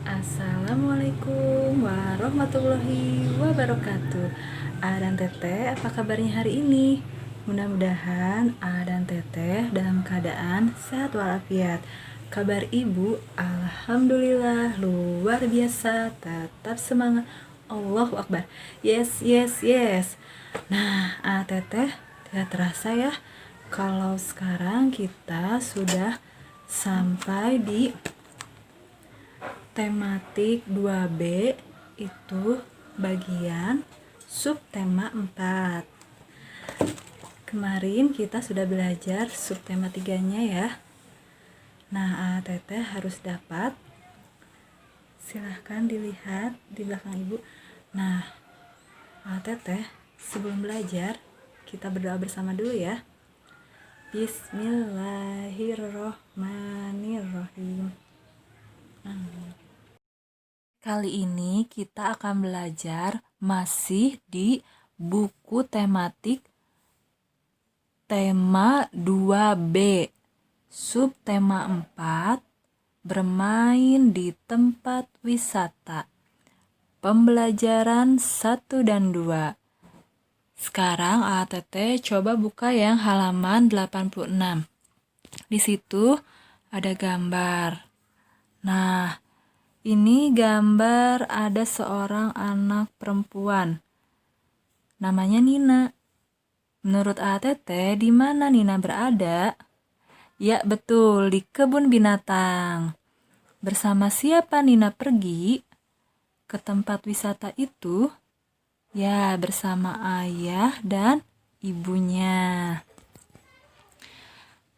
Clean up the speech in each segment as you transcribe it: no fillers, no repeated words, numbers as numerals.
Assalamualaikum warahmatullahi wabarakatuh. A dan Teteh, apa kabarnya hari ini? Mudah-mudahan A dan Teteh dalam keadaan sehat walafiat. Kabar ibu, alhamdulillah luar biasa. Tetap semangat. Allahu Akbar. Yes, yes, yes. Nah, A Teteh, tidak terasa ya kalau sekarang kita sudah sampai di tematik 2B, itu bagian subtema 4. Kemarin kita sudah belajar subtema 3-nya ya. Nah, Teteh harus dapat. Silahkan dilihat di belakang ibu. Nah, Teteh sebelum belajar kita berdoa bersama dulu ya. Bismillahirrohmanirrohim. Amin. Kali ini kita akan belajar masih di buku tematik tema 2B, subtema 4, bermain di tempat wisata. Pembelajaran 1 dan 2. Sekarang ATT coba buka yang halaman 86. Di situ ada gambar. Nah, ini gambar ada seorang anak perempuan. Namanya Nina. Menurut ATT, di mana Nina berada? Ya, betul, di kebun binatang. Bersama siapa Nina pergi ke tempat wisata itu? Ya, bersama ayah dan ibunya.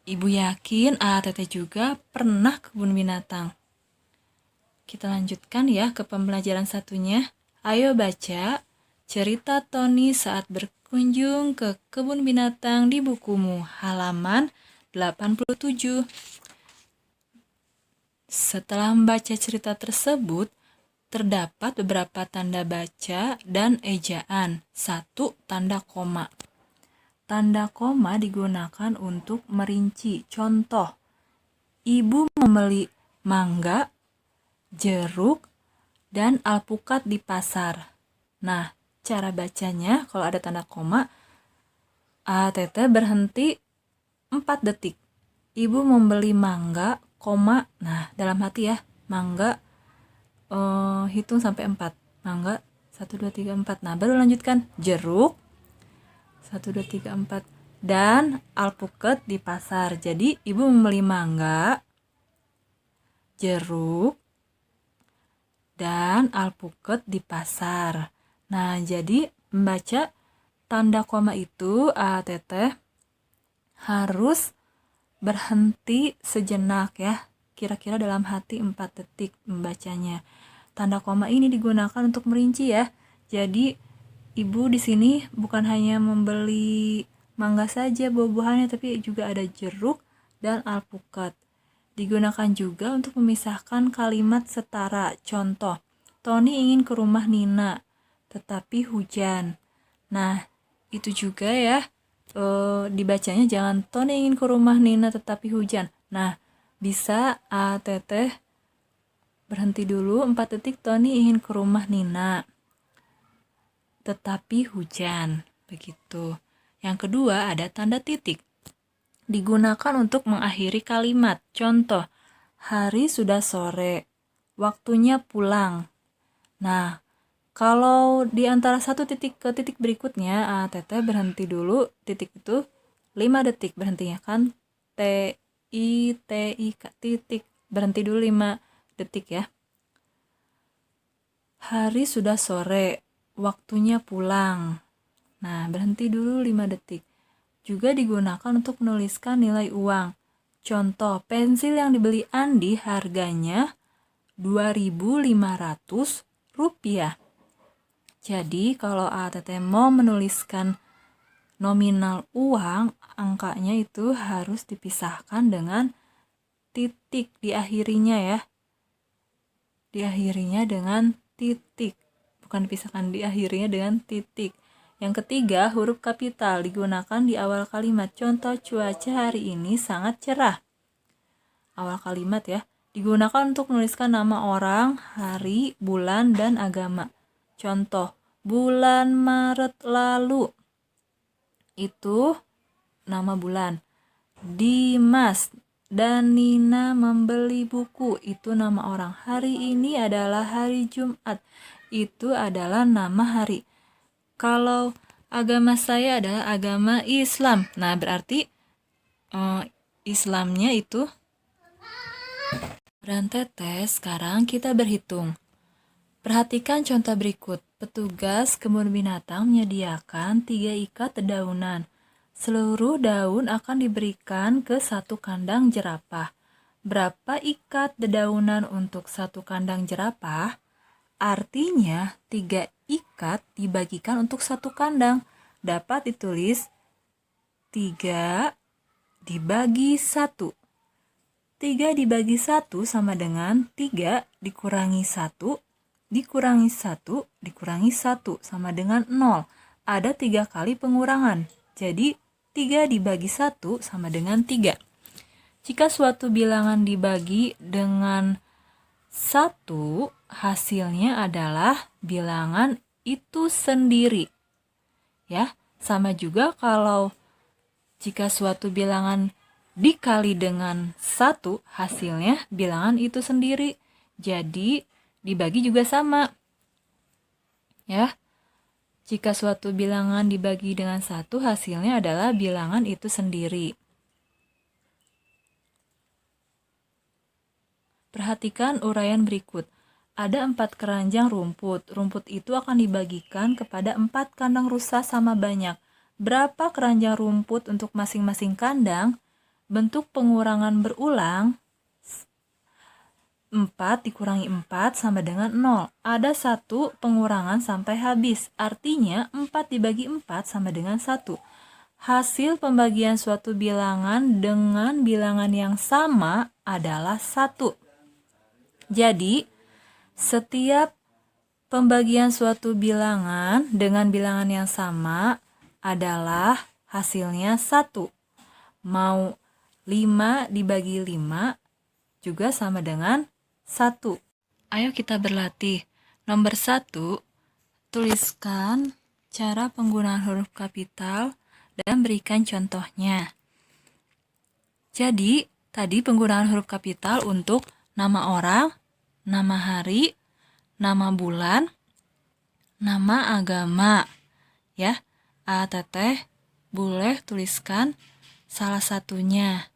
Ibu yakin ATT juga pernah ke kebun binatang. Kita lanjutkan ya ke pembelajaran satunya. Ayo baca cerita Tony saat berkunjung ke kebun binatang di bukumu, halaman 87. Setelah membaca cerita tersebut, terdapat beberapa tanda baca dan ejaan. 1. Tanda koma. Tanda koma digunakan untuk merinci. Contoh, ibu membeli mangga, jeruk, dan alpukat di pasar. Nah, cara bacanya kalau ada tanda koma, ATT berhenti 4 detik. Ibu membeli mangga, koma. Nah, dalam hati ya, mangga, hitung sampai 4. Mangga, 1, 2, 3, 4. Nah, baru lanjutkan. Jeruk, 1, 2, 3, 4. Dan alpukat di pasar. Jadi, ibu membeli mangga, jeruk, dan alpukat di pasar. Nah, jadi membaca tanda koma itu ATT harus berhenti sejenak ya. Kira-kira dalam hati 4 detik membacanya. Tanda koma ini digunakan untuk merinci ya. Jadi ibu di sini bukan hanya membeli mangga saja buah-buahannya, tapi juga ada jeruk dan alpukat. Digunakan juga untuk memisahkan kalimat setara. Contoh, Tony ingin ke rumah Nina, tetapi hujan. Nah, itu juga ya, dibacanya jangan Tony ingin ke rumah Nina tetapi hujan. Nah, bisa ATT berhenti dulu 4 detik. Tony ingin ke rumah Nina tetapi hujan. Begitu. Yang kedua ada tanda titik. Digunakan untuk mengakhiri kalimat. Contoh, hari sudah sore, waktunya pulang. Nah, kalau di antara satu titik ke titik berikutnya, ATT berhenti dulu, titik itu 5 detik berhentinya kan. T-I-T-I-K, titik. Berhenti dulu 5 detik ya. Hari sudah sore, waktunya pulang. Nah, berhenti dulu 5 detik. Juga digunakan untuk menuliskan nilai uang. Contoh, pensil yang dibeli Andi harganya Rp2.500. Jadi, kalau ATT mau menuliskan nominal uang, angkanya itu harus dipisahkan dengan titik diakhirinya ya. Diakhirinya dengan titik. Bukan dipisahkan, diakhirinya dengan titik. Yang ketiga, huruf kapital digunakan di awal kalimat. Contoh, cuaca hari ini sangat cerah. Awal kalimat ya. digunakan untuk menuliskan nama orang, hari, bulan, dan agama. Contoh, bulan Maret lalu, itu nama bulan. Dimas dan Nina membeli buku, itu nama orang. Hari ini adalah hari Jumat, itu adalah nama hari. Kalau agama saya adalah agama Islam, nah berarti Islamnya itu. Dan Teteh, sekarang kita berhitung. Perhatikan contoh berikut. Petugas kebun binatang menyediakan 3 ikat dedaunan. Seluruh daun akan diberikan ke satu kandang jerapah. Berapa ikat dedaunan untuk satu kandang jerapah? Artinya 3 ikat dibagikan untuk satu kandang. Dapat ditulis 3 dibagi 1. 3 dibagi 1 sama dengan 3 dikurangi 1 dikurangi 1 dikurangi 1 sama dengan 0. Ada 3 kali pengurangan. Jadi 3 dibagi 1 sama dengan 3. Jika suatu bilangan dibagi dengan 1, hasilnya adalah bilangan itu sendiri. Ya, sama juga kalau jika suatu bilangan dikali dengan 1, hasilnya bilangan itu sendiri. Jadi dibagi juga sama. Ya. Jika suatu bilangan dibagi dengan 1, hasilnya adalah bilangan itu sendiri. Perhatikan uraian berikut. Ada 4 keranjang rumput. Rumput itu akan dibagikan kepada 4 kandang rusa sama banyak. Berapa keranjang rumput untuk masing-masing kandang? Bentuk pengurangan berulang. 4 dikurangi 4 sama dengan 0. Ada 1 pengurangan sampai habis. Artinya 4 dibagi 4 sama dengan 1. Hasil pembagian suatu bilangan dengan bilangan yang sama adalah 1. Jadi, setiap pembagian suatu bilangan dengan bilangan yang sama adalah hasilnya 1. Mau 5 dibagi 5 juga sama dengan 1. Ayo kita berlatih. Nomor 1, tuliskan cara penggunaan huruf kapital dan berikan contohnya. Jadi, tadi penggunaan huruf kapital untuk nama orang, nama hari, nama bulan, nama agama. Ya, Teteh boleh tuliskan salah satunya.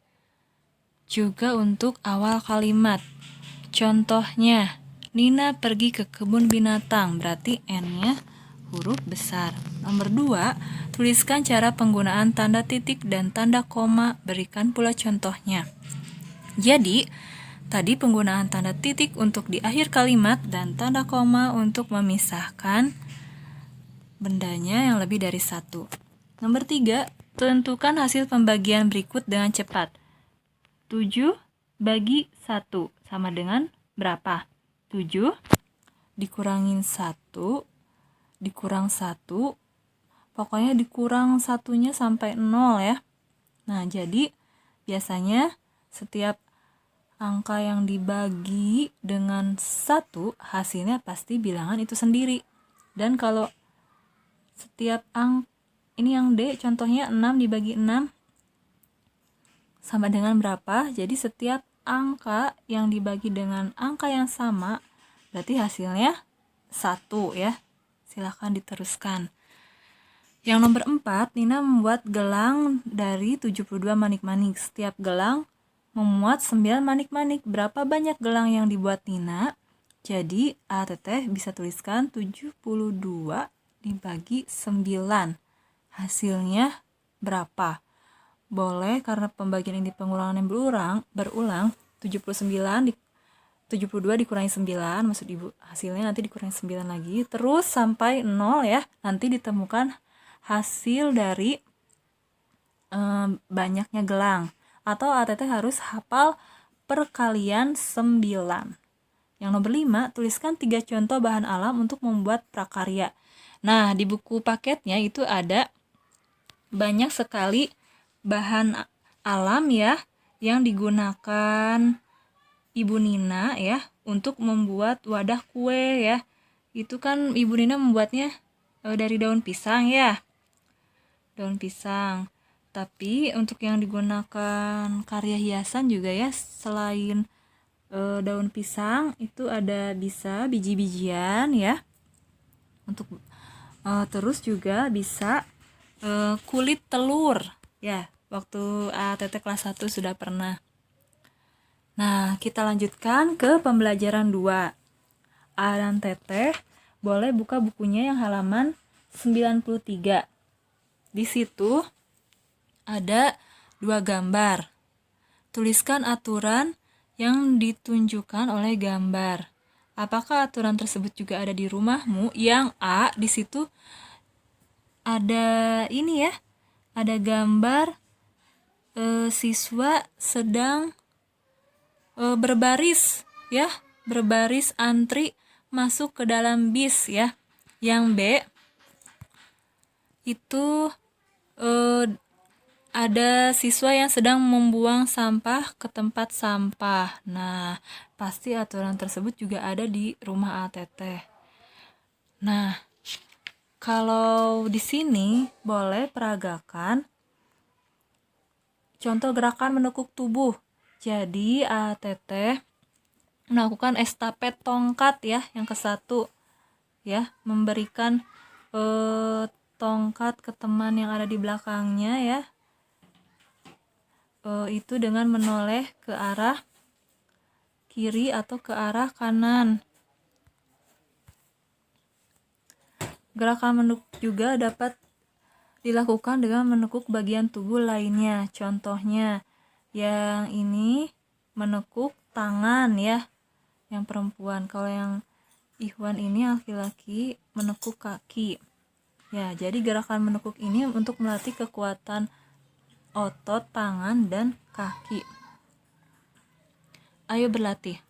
Juga untuk awal kalimat. Contohnya, Nina pergi ke kebun binatang, berarti N-nya huruf besar. Nomor 2, tuliskan cara penggunaan tanda titik dan tanda koma, berikan pula contohnya. Jadi, tadi penggunaan tanda titik untuk di akhir kalimat dan tanda koma untuk memisahkan bendanya yang lebih dari 1. Nomor 3, tentukan hasil pembagian berikut dengan cepat. 7 bagi 1 sama dengan berapa? 7 dikurangin 1 dikurang 1, pokoknya dikurang satunya sampai 0 ya. Nah, jadi biasanya setiap angka yang dibagi dengan 1 hasilnya pasti bilangan itu sendiri. Dan kalau setiap ini yang D, contohnya 6 dibagi 6 sama dengan berapa? Jadi setiap angka yang dibagi dengan angka yang sama berarti hasilnya 1 ya. Silahkan diteruskan. Yang nomor 4, Nina membuat gelang dari 72 manik-manik. Setiap gelang memuat 9 manik-manik. Berapa banyak gelang yang dibuat Nina? Jadi Teteh bisa tuliskan 72 dibagi 9. Hasilnya berapa? Boleh karena pembagian ini pengulangan yang berulang 72 dikurangi 9, maksud Ibu hasilnya nanti dikurangi 9 lagi, terus sampai 0 ya. Nanti ditemukan hasil dari banyaknya gelang. Atau Teteh harus hafal perkalian 9. Yang nomor 5, tuliskan 3 contoh bahan alam untuk membuat prakarya. Nah, di buku paketnya itu ada banyak sekali bahan alam ya yang digunakan Ibu Nina ya untuk membuat wadah kue ya. Itu kan Ibu Nina membuatnya dari daun pisang ya. Daun pisang. Tapi untuk yang digunakan karya hiasan juga ya, selain daun pisang itu ada bisa biji-bijian ya. Untuk terus juga bisa kulit telur ya. Waktu Teteh kelas 1 sudah pernah. Nah, kita lanjutkan ke pembelajaran 2. Dan Teteh boleh buka bukunya yang halaman 93. Di situ ada 2 gambar. Tuliskan aturan yang ditunjukkan oleh gambar. Apakah aturan tersebut juga ada di rumahmu? Yang A, di situ ada ini ya. Ada gambar siswa sedang berbaris ya, berbaris antri masuk ke dalam bis ya. Yang B itu ada siswa yang sedang membuang sampah ke tempat sampah. Nah, pasti aturan tersebut juga ada di rumah Teteh. Nah, kalau di sini boleh peragakan contoh gerakan menekuk tubuh. Jadi Teteh melakukan estafet tongkat ya, yang ke-1 ya, memberikan tongkat ke teman yang ada di belakangnya ya. Itu dengan menoleh ke arah kiri atau ke arah kanan. Gerakan menekuk juga dapat dilakukan dengan menekuk bagian tubuh lainnya. Contohnya yang ini menekuk tangan ya, yang perempuan. Kalau yang Ikhwan ini laki-laki menekuk kaki. Ya, jadi gerakan menekuk ini untuk melatih kekuatan otot tangan dan kaki. Ayo berlatih.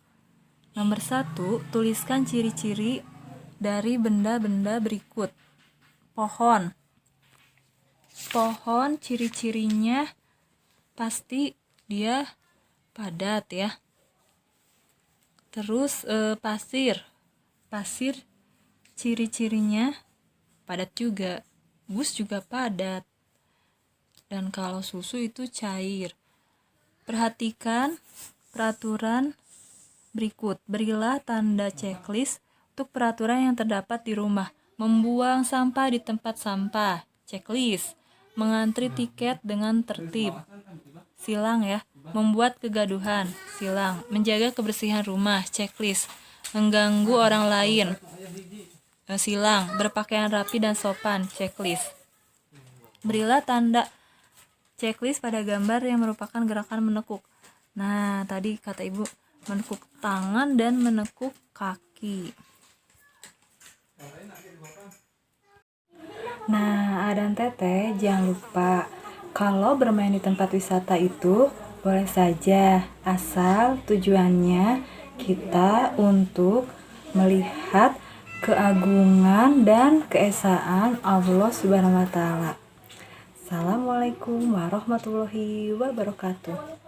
Nomor 1, tuliskan ciri-ciri dari benda-benda berikut. Pohon. Pohon ciri-cirinya pasti dia padat ya. Terus pasir. Pasir ciri-cirinya padat juga. Bus juga padat. Dan kalau susu itu cair. Perhatikan peraturan berikut. Berilah tanda checklist untuk peraturan yang terdapat di rumah. Membuang sampah di tempat sampah. Checklist. Mengantri tiket dengan tertib. Silang ya. Membuat kegaduhan. Silang. Menjaga kebersihan rumah. Checklist. Mengganggu orang lain. Silang. Berpakaian rapi dan sopan. Checklist. Berilah tanda checklist pada gambar yang merupakan gerakan menekuk. Nah, tadi kata Ibu menekuk tangan dan menekuk kaki. Nah, dan Teteh jangan lupa kalau bermain di tempat wisata itu boleh saja, asal tujuannya kita untuk melihat keagungan dan keesaan Allah Subhanahu wa Ta'ala. Assalamualaikum warahmatullahi wabarakatuh.